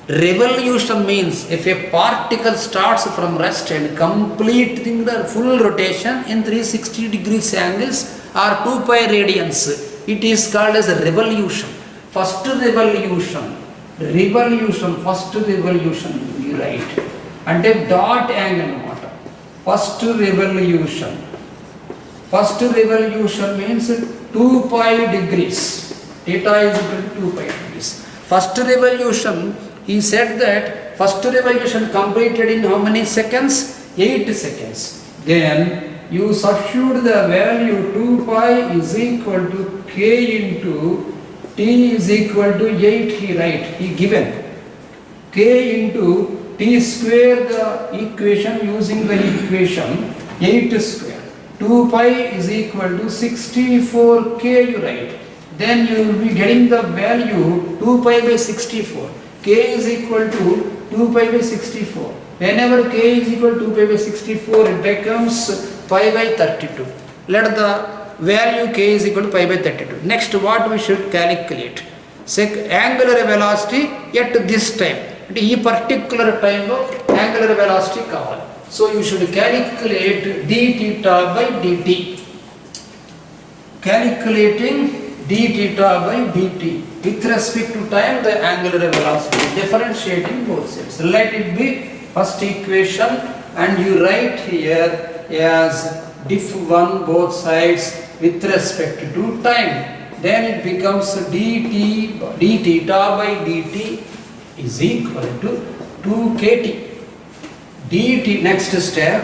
Revolution means if a particle starts from rest and completing the full rotation in 360 degrees angles or 2 pi radians, it is called as a revolution. First revolution, first revolution, you write. And a dot angle water. First revolution means 2 pi degrees. Theta is equal to 2 pi degrees. First revolution, he said that first revolution completed in how many seconds? 8 seconds. Then you substitute the value 2 pi is equal to k into t is equal to 8 he write, he given. K into t square the equation, using the equation 8 square. 2 pi is equal to 64k you write. Then you will be getting the value 2 pi by 64. K is equal to 2 pi by 64. Whenever k is equal to 2 pi by 64, it becomes pi by 32. Let the value k is equal to pi by 32. Next, what we should calculate? Angular velocity at this time. At this particular time, angular velocity kavali. So you should calculate d theta by dt. Calculating d theta by dt with respect to time, the angular velocity, differentiating both sides. Let it be first equation and you write here as diff 1 both sides with respect to time. Then it becomes d theta by dt is equal to 2kt. dt, next step,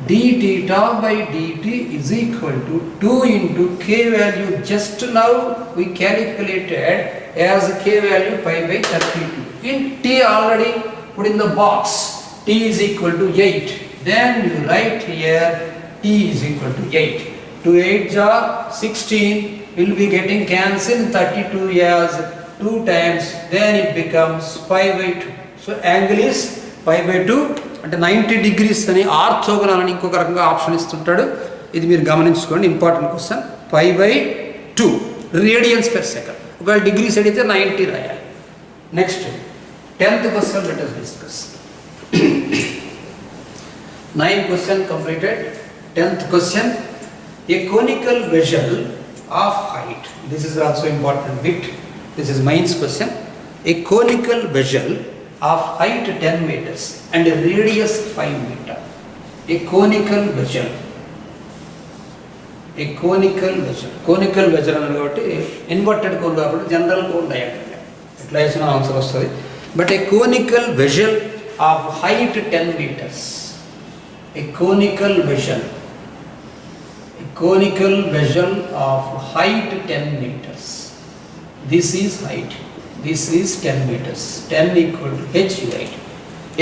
d theta by dt is equal to 2 into k value. Just now we calculated as k value pi by 32. In t already put in the box, t is equal to 8. Then you write here t is equal to 8. 2 8 are 16, will be getting cancelled, 32 as 2 times, then it becomes pi by 2. So angle is pi by 2. అంటే 90 degrees అని orthogonal అని ఇంకొక రకంగా option ఇస్తుంటాడు. ఇది మీరు గమనించుకోండి, important question. Pi by 2 radians per second. ఒకవేళ degrees అడిగితే 90 రాయాలి. Next 10th question let us discuss. 9 question completed. 10th question. A conical vessel of height. This is also important bit. This is mains question. A conical vessel of height 10 meters and radius 5 meter. A conical vessel. A conical vessel. Conical vessel అన్నది కాబట్టి inverted cone కాబట్టి general cone diagram ఎట్లా వేసిన answer వస్తుంది. But A conical vessel of height 10 meters. A conical vessel. A conical vessel of height 10 meters. This is height. This is 10 meters. 10 equal to h, right?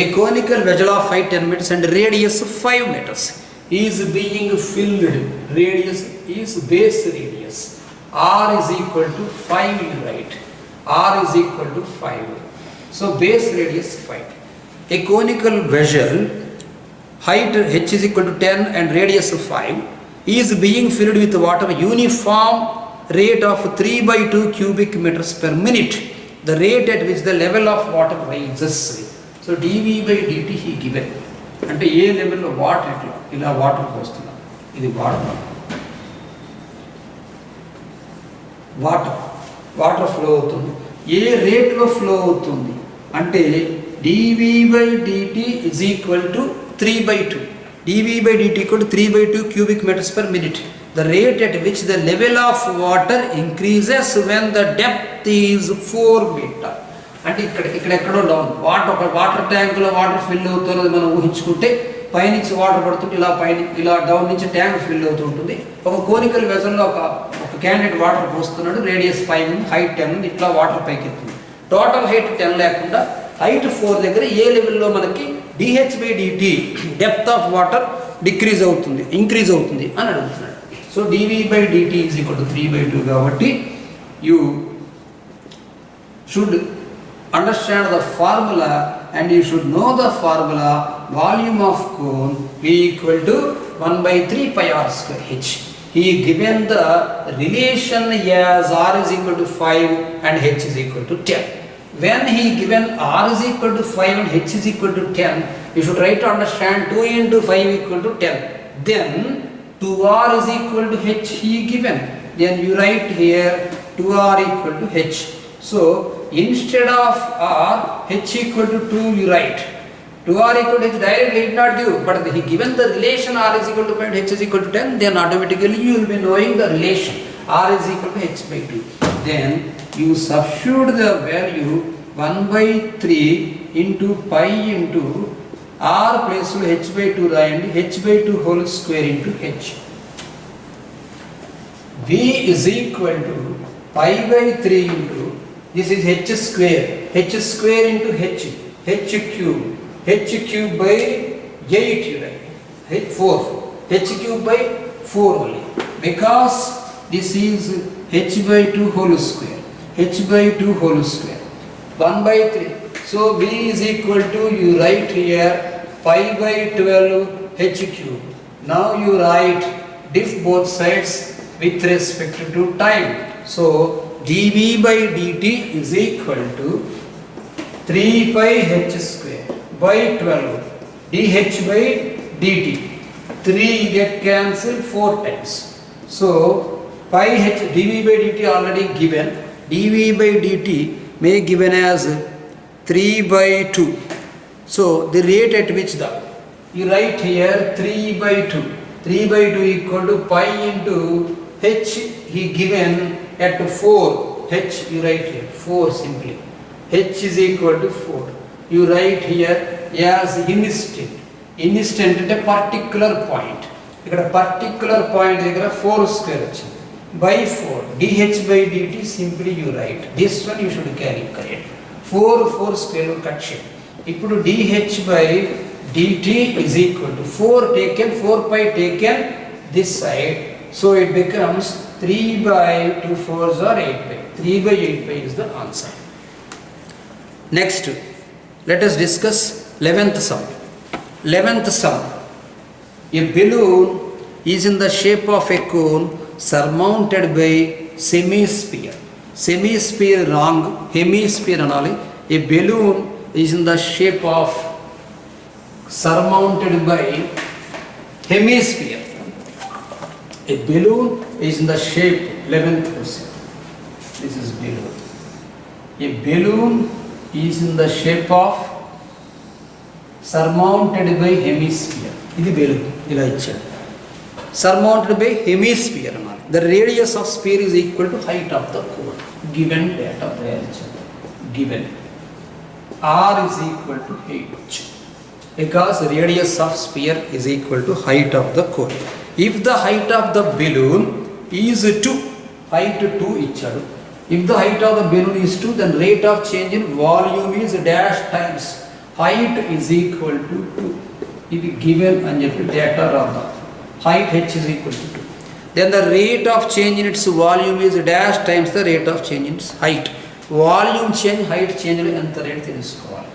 A conical vessel of height 10 meters and radius 5 meters is being filled. Radius is base radius. R is equal to 5, right? R is equal to 5. So base radius 5. A conical vessel, height h is equal to 10 and radius 5, is being filled with water uniform rate of 3/2 cubic meters per minute. The rate at which the level of water rises. So dV by dt he given. అంటే ఏ లెవెల్లో water ఇలా water పోస్తున్నాం, ఇది water flow అవుతుంది. ఏ రేట్లో flow అవుతుంది అంటే dV by dt is equal to 3/2. dV by dt equal to 3/2 cubic meters per minute. The rate at which the level of water increases when the depth is 4 meter. అంటే ఎక్కడో down water ట్యాంకులో water fill అవుతున్నది మనం ఊహించుకుంటే పైనుంచి water పడుతుంటే ఇలా down నుంచి tank fill అవుతూ ఉంటుంది. ఒక కోనికల్ వెజల్లో ఒక క్యాండిడేట్ వాటర్ పోస్తున్నాడు, రేడియస్ 5 ఉంది, హైట్ 10 ఉంది, ఇట్లా వాటర్ పైకి ఎత్తుంది. టోటల్ హైట్ 10 లేకుండా హైట్ 4 దగ్గర ఏ లెవెల్లో మనకి dH by dt depth of water increase అవుతుంది అని అడుగుతున్నాడు. So dV by dt is equal to 3/2 కాబట్టి you should understand the formula and you should know the formula. Volume of cone V equal to 1/3 pi r square h. He given the relation as r is equal to 5 and h is equal to 10. When he given r is equal to 5 and h is equal to 10, you should try to understand 2 into 5 equal to 10. Then 2r is equal to h he given. Then you write here 2r equal to h. So instead of r, h equal to 2 you write. 2r equal to h directly did not give, but he given the relation r is equal to 5 and h is equal to 10, then automatically you will be knowing the relation r is equal to h by 2. Then you substitute the value 1/3 into pi into r place to h by 2 రాయండి, h by 2 whole square into h. V is equal to pi by 3 into, this is h square into h cube by 8 you write, 4, h cube by 4 only, because this is h by 2 whole square, 1/3. So V is equal to, you write here pi by 12 h cube. Now you write diff both sides with respect to time. So dV by dt is equal to 3 pi h square by 12 dH by dt. 3 get cancelled 4 times. So pi h dV by dt already given. dV by dt may given as 3/2. So the rate at which you write here 3/2. 3/2 equal to pi into h he given at 4. H you write here 4 simply. H is equal to 4. You write here as instant at a particular point. ఇక్కడ particular point దగ్గర 4 square వచ్చింది by 4 dH by dt simply you write. This one you should carry correct. 4 square cut చేయండి. ఇప్పుడు dH by dt is equal to 4 taken 4 pi taken this side, so it becomes 3/2 4s are 8 pi. 3/8 pi is the answer. Next, let us discuss 11th sum. 11th sum. A balloon is in the shape of a cone surmounted by semisphere. Semisphere wrong, hemisphere anali. A balloon is in the shape of surmounted by hemisphere. A balloon is in the shape, 11th question. This is balloon. A balloon is in the shape of surmounted by hemisphere. ఇది balloon ఇలా ఇచ్చాడు. Surmounted by hemisphere అన్నమాట. The radius of sphere is equal to height of the cone. Given data given r is equal to h, because radius of sphere is equal to height of the cone. If the height of the balloon is 2, height 2 ఇచ్చాడు. If the height of the balloon is 2, then rate of change in volume is dash times height is equal to 2. ఇది given అని చెప్పి data రాద్దాం. Height h is equal to 2. Then the rate of change in its volume is dash times the rate of change in its height. Volume change, height చేంజ్లో ఎంత rate తెలుసుకోవాలి.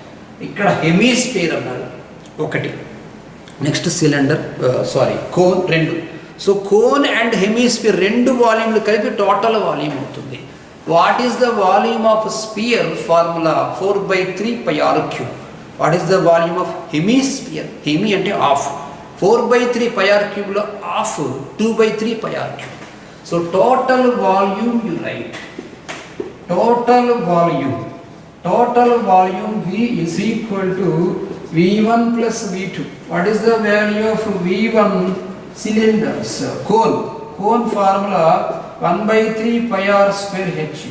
ఇక్కడ hemisphere అన్నారు ఒకటి, next cylinder cone 2. So cone and hemisphere 2 వాల్యూమ్లు కలిపి total volume అవుతుంది. What is the volume of sphere? Formula 4/3 π r3. What is the volume of hemisphere? Hemi అంటే హాఫ్. 4/3 π r3లో half 2/3 π r3. So total volume you write. Total volume V is equal to V1 plus V2. What is the value of V1? Cylinders, cone formula 1/3 π r square h.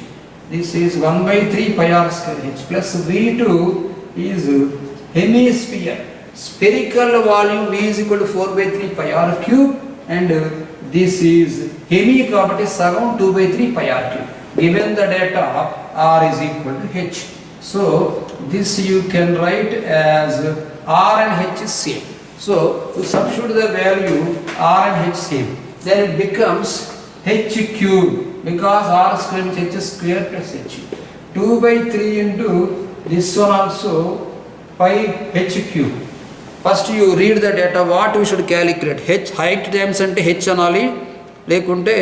This is 1/3 π r square h plus V2 is hemisphere. Spherical volume V is equal to 4/3 π r cube, and this is hemi కాబట్టి సగం 2/3 π r cube. Given the data, r is equal to h. So this you can write as r and h is same. So to substitute the value r and h same, then it becomes h cube, because r square is h square plus h. 2/3 into this one also pi h cube. First you read the data, what we should calculate. H height times అంటే h అనాలి, లేకుంటే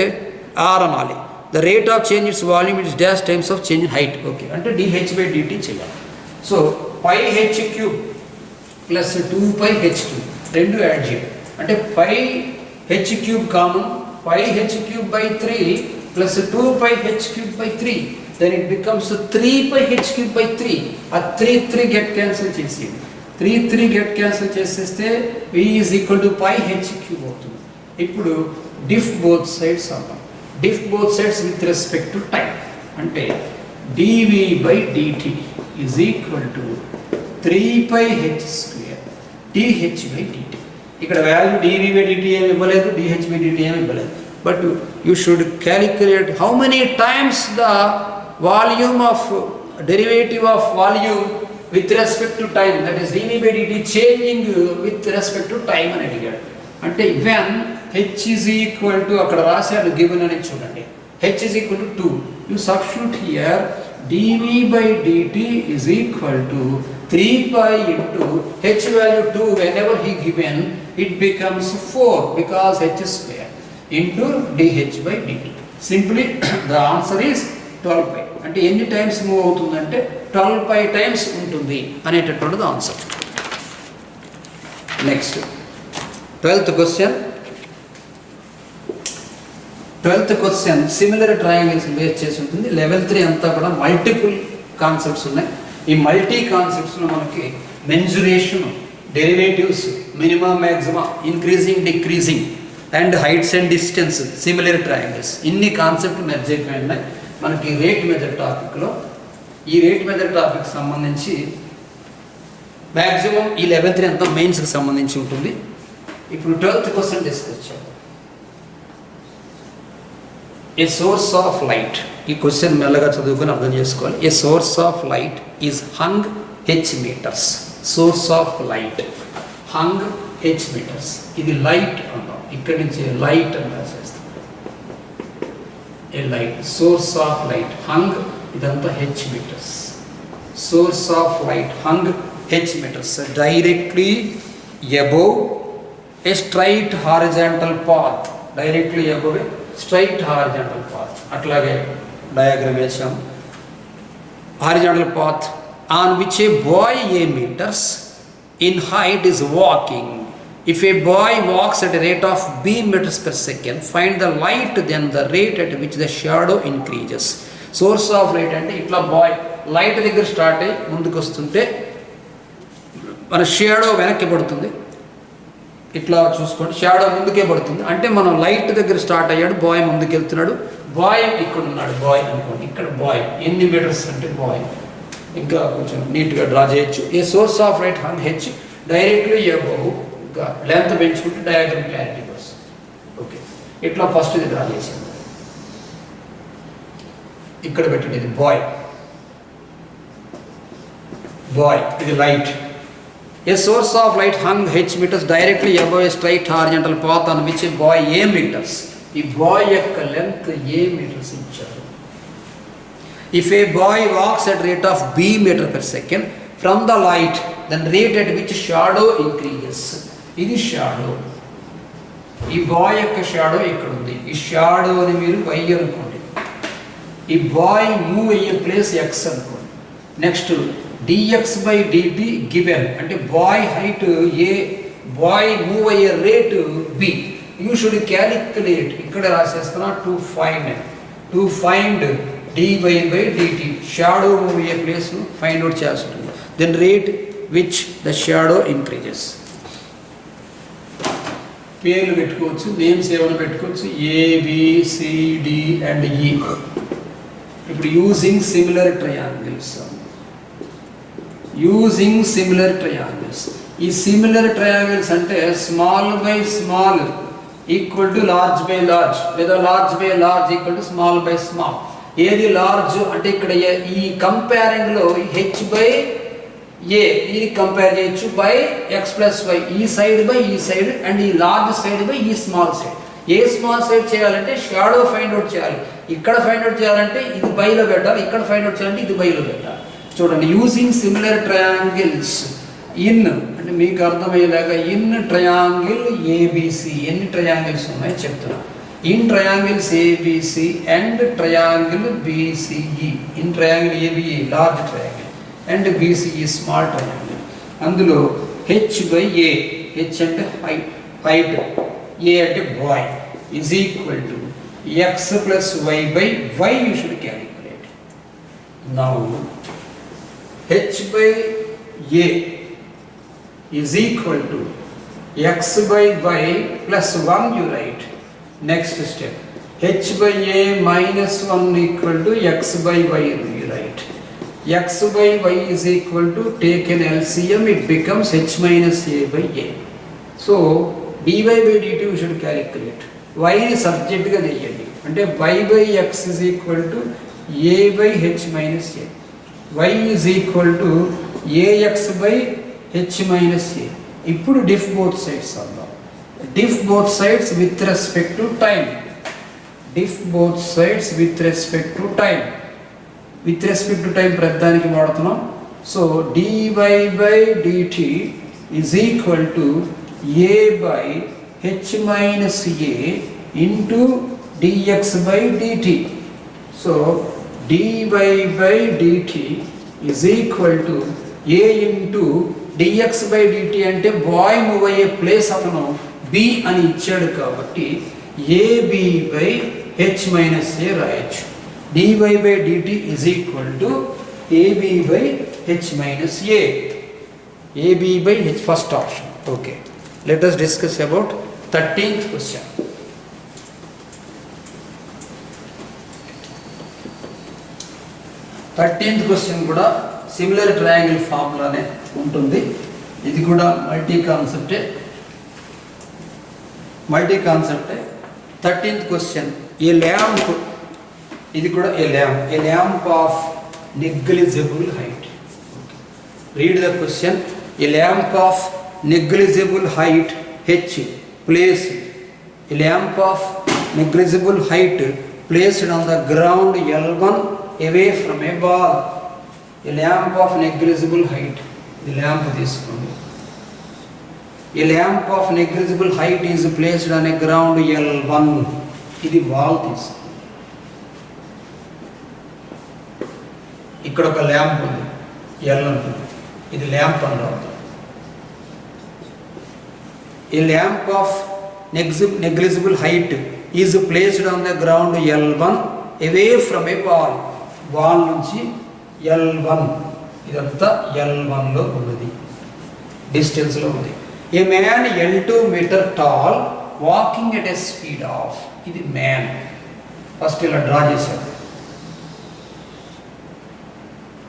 r అనాలి. The rate of change its volume is dash times of change in height. Okay, అంటే dh/dt చేయాలి. So pi h cube plus 2 pi h cube రెండు add చేయాలి. అంటే pi h cube common, pi h cube by 3 plus 2 pi h cube by 3, then it becomes 3 pi h cube by 3. ఆ 3 get cancel చేసేది. 3 get cancel చేసేస్తే v is equal to pi h cube అవుతుంది. ఇప్పుడు diff both sides అన్నాం. Diff both sides with respect to time. అంటే dv/dt is equal to 3 pi h square dh/dt. ఇక్కడ value dv/dt ఏమి ఇవ్వలేదు, dh/dt ఏమి ఇవ్వలేదు. But you should calculate how many times the volume of derivative of volume with respect to time, that is dv/dt changing with respect to time అని అడిగాడు. అంటే when h is equal to, అక్కడ రాశాడు given అని చూడండి, h is equal to 2. You substitute here dv/dt is equal to 3 pi into h value 2, whenever he given it becomes 4 because h square into dh/dt. Simply the answer is 12 pi. అంటే ఎన్ని times move అవుతుందంటే 12 pi times ఉంటుంది అనేటటువంటిది answer. Next 12th question similar triangles base చేసి ఉంటుంది. Level 3 అంతా కూడా multiple concepts ఉన్నాయి. ఈ మల్టీ కాన్సెప్ట్స్లో మనకి mensuration, derivatives, minima మ్యాక్సిమా, increasing decreasing and heights and distance, similar triangles, ఇన్ని కాన్సెప్ట్ మెర్జ్ అయిపోయి ఉన్నాయి మనకి రేట్ మెథడ్ టాపిక్లో. ఈ రేట్ మెథడ్ టాపిక్ సంబంధించి మ్యాక్సిమం ఈ లెవెల్ 3 అంతా మెయిన్స్కి సంబంధించి ఉంటుంది. ఇప్పుడు 12th క్వశ్చన్ డిస్కస్ చేద్దాం. ఏ సోర్స్ ఆఫ్ లైట్, ఈ క్వశ్చన్ మెల్లగా చదువుకొని అర్థం చేసుకోవాలి. A source of light is hung h metres. Source of light hung h metres. ఇది లైట్ అన్నాం, ఇక్కడి నుంచి లైట్ అని రాసేస్తాం. A light, source of light hung, ఇదంతా h metres. Source of light hung h meters directly above a straight horizontal path, directly above a straight horizontal path. అట్లాగే diagram వేసాం. horizontal path on which a boy a meters in height is walking. If a boy walks at a rate of b meters per second, find the light, then the rate at which the shadow increases. Source of light అంటే ఇట్లా bye light దగ్గర start అయ్యి ముందుకు వస్తుంటే మన shadow వెనక్కి పడుతుంది. ఇట్లా చూసుకోండి, షాడో ముందుకే పడుతుంది. అంటే మనం లైట్ దగ్గర స్టార్ట్ అయ్యాడు, బాయ్ ముందుకు వెళ్తున్నాడు. బాయ్ ఇక్కడ ఉన్నాడు, బాయ్ అనుకోండి. ఇక్కడ బాయ్ ఎన్ని మీటర్స్ అంటే బాయ్ ఇంకా కొంచెం నీట్గా డ్రా చేయొచ్చు. A source of light hung H directly above, ఇంకా లెంత్ పెంచుకుంటే డయాగ్రమ్ క్లారిటీ వస్తుంది. ఓకే, ఇట్లా ఫస్ట్ ఇది డ్రా చేసింది. ఇక్కడ పెట్టండి, ఇది బాయ్, బాయ్ ఇది light. A source of light hung h meters directly above a straight horizontal path on which a boy a meters. ఈ బాయ్ యొక్క లెంత్ a meters ఇచ్చారు. If a boy walks at rate of b meter per second from the light, then rate at which shadow increases. ఇది shadow. ఈ boy యొక్క shadow ఇక్కడ ఉంది. ఈ షాడోని మీరు y అనుకోండి. ఈ బాయ్ మూవ్ అయ్యే ప్లేస్ x అనుకోండి. Next dx by dt given అంటే boy height a, boy move అయ్యే rate b. You should calculate, ఇక్కడ రాసేస్తున్నా to find dy by dt, shadow move అయ్యే ప్లేస్ ఫైండ్ అవుట్ చేయాల్సి ఉంటుంది. Then rate which the shadow increases. పేర్లు పెట్టుకోవచ్చు, names ఏమైనా పెట్టుకోవచ్చు, ABCD అండ్ E. ఇప్పుడు using similar triangles, using similar triangles. ఈ సిమిలర్ ట్రయాంగిల్స్ అంటే small by small equal to large by large, లేదా large by large equal to small by small. ఏది large అంటే ఇక్కడ ఈ కంపేరింగ్లో హెచ్ బై ఏ, ఇది కంపేర్ చేయొచ్చు బై ఎక్స్ ప్లస్ వై, ఈ సైడ్ బై ఈ సైడ్, అండ్ ఈ లార్జ్ సైడ్ బై ఈ small side. A small side చేయాలంటే షాడో ఫైండ్ అవుట్ చేయాలి. ఇక్కడ ఫైండ్ అవుట్ చేయాలంటే ఇది బైలో పెట్టాలి, ఇక్కడ ఫైండ్ అవుట్ చేయాలంటే ఇది బైలో పెట్టాలి. చూడండి, యూజింగ్ సిమిలర్ ట్రయాంగిల్స్ ఇన్ అంటే మీకు అర్థమయ్యేలాగా ఇన్ ట్రయాంగిల్ ఏబిసి. ఎన్ని ట్రయాంగిల్స్ ఉన్నాయో చెప్తున్నా. In triangles ABC and triangle BCE. In triangle ABE large triangle and BCE small triangle. అందులో హెచ్ బై ఏ, హెచ్ అంటే హైట్, ఏ అంటే బాయ్, is equal to X plus Y by Y. You should calculate. Now h by a is equal to x by y plus 1 you write. Next step, h by a minus 1 equal to x by y you write. x by y is equal to, take an LCM, it becomes h minus a by a. So dy by dt you should calculate. y ni subject ga cheyandi ante y by x is equal to a by h minus a. y is equal to ax by h minus a. ఇప్పుడు diff both sides అందాం. diff both sides with respect to time. diff both sides with respect to time. with respect to time ప్రతిదానికి వాడుతున్నాం. So dy by dt is equal to a by h minus a into dx by dt. So dy by dt is equal to a into dx by dt అంటే bye move అయ్యే place అతను b అని ఇచ్చాడు కాబట్టి ab by h minus a రాయొచ్చు. dy by dt is equal to ab by h minus a. ab by h first option. Okay, let us discuss about 13th question. 13th question కూడా similar triangle ఫార్ములానే ఉంటుంది. ఇది కూడా multi కాన్సెప్టే. 13th question, ఏ lamp, ఇది కూడా ఏ lamp of negligible height. Read the question. A lamp of negligible height H place, A lamp of negligible height placed on the ground L1 away from a ball. A lamp of negligible height. The lamp తీసుకోండి. A lamp of negligible height is placed on a ground L1. ఇది wall తీసుకోండి. ఇక్కడ ఒక lamp ఉంది, L ఉంటుంది, ఇది lamp అని రాదు. A lamp of negligible height is placed on the ground L1 away from a ball. Wall నుంచి L1 ఇదంతా L1లో ఉన్నది, డిస్టెన్స్లో ఉంది. A man L2 meter tall walking at a speed of, ఇది మ్యాన్. ఫస్ట్ ఇలా డ్రా చేశారు.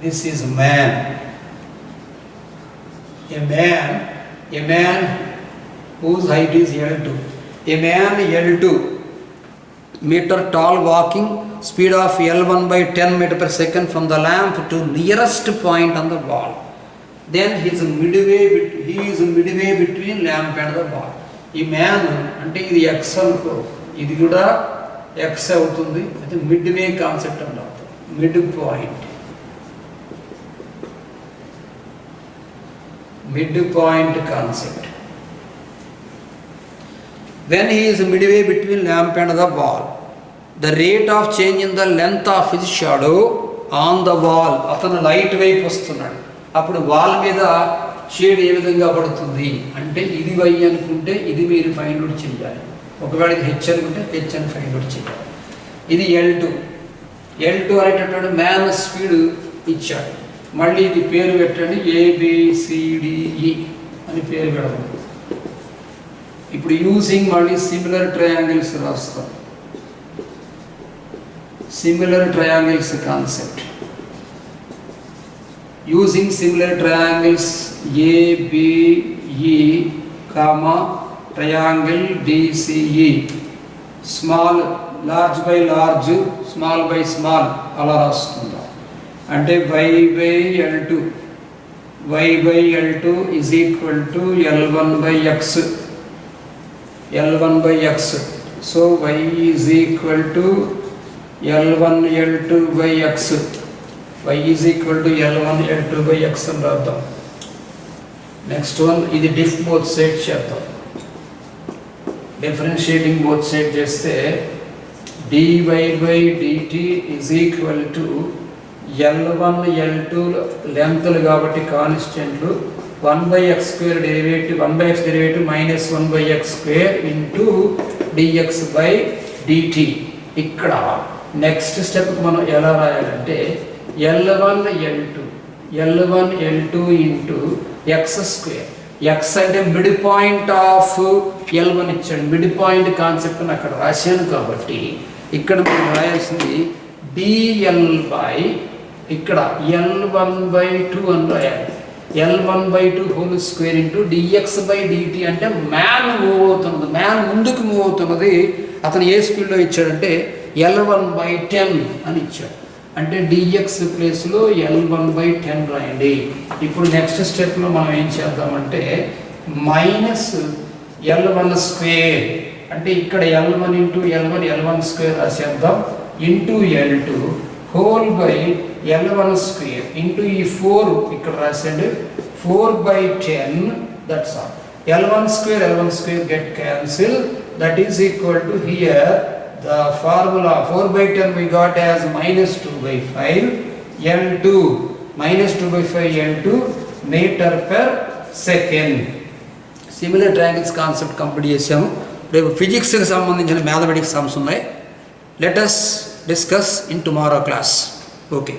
This is man. A man whose height is L2. A man L2 meter tall walking speed of L1 by 10 meter per second from the lamp to nearest point on the wall. Then he is midway between lamp and the wall. ఈ man అంటే ఇది X అనుకో, ఇది కూడా X అవుతుంది. అయితే midway concept అంటారు, mid point. Midpoint concept. When he is midway between lamp and the wall, the rate of change in the length of his shadow on the wall, అతను light వైపు వస్తున్నాడు, అప్పుడు వాల్ మీద shade ఏ విధంగా పడుతుంది అంటే ఇది y అనుకుంటే ఇది మీరు ఫైండ్ అవుట్ చేయాలి. ఒకవేళ ఇది h అనుకుంటే h అని ఫైండ్ అవుట్ చేయాలి. ఇది L2 అనేటటువంటి మ్యాన్ స్పీడ్ ఇచ్చాడు. మళ్ళీ ఇది పేరు పెట్టండి, ABCDE అని పేరు పెడదాం. ఇప్పుడు యూజింగ్ మళ్ళీ సిమిలర్ ట్రయాంగిల్స్ రాస్తాం. Similar triangles concept. Using similar triangles ABE comma triangle DCE, small large by large, small by small అలా రాస్తుందా. అంటే y by L2 is equal to L1 by x. So y is equal to L1 L2 by x. y is equal to L1 L2 by x అని రాద్దాం. Next one, ఇది diff both side చేద్దాం. Differentiating both side చేస్తే dy by dt is equal to L1 L2 లెంత్లు కాబట్టి కాన్స్టెంట్లు 1/x² derivative 1/x derivative minus 1/x² into dx by dt. ఇక్కడ next స్టెప్కి మనం ఎలా రాయాలంటే L1 L2 into x². X అంటే mid point of L1 ఇచ్చాడు, mid point concept అని అక్కడ రాశాను కాబట్టి ఇక్కడ మనం రాయాల్సింది dl బై ఇక్కడ L1/2 అని రాయాలి. L1/2 whole square into dx by dt అంటే మ్యాన్ మూవ్ అవుతున్నది, మ్యాన్ ముందుకు మూవ్ అవుతున్నది. అతను ఏ స్పీడ్లో ఇచ్చాడంటే L1/10 అని ఇచ్చాడు. అంటే dx ప్లేస్లో L1/10 రాయండి. ఇప్పుడు నెక్స్ట్ స్టెప్లో మనం ఏం చేద్దామంటే మైనస్ L1² అంటే ఇక్కడ L1 ఇంటూ L1² రాసేద్దాం into L2 whole by L1² into ఈ 4 ఇక్కడ రాసండి 4/10. That's all. L1² get cancel. That is equal to here the formula 4/10 we got as -2/5 L2 -2/5 L2 meter per second. Similar triangles concept complete చేసాము. రేపు ఫిజిక్స్కి సంబంధించిన mathematics sums ఉన్నాయి. Let us discuss in tomorrow class. Okay.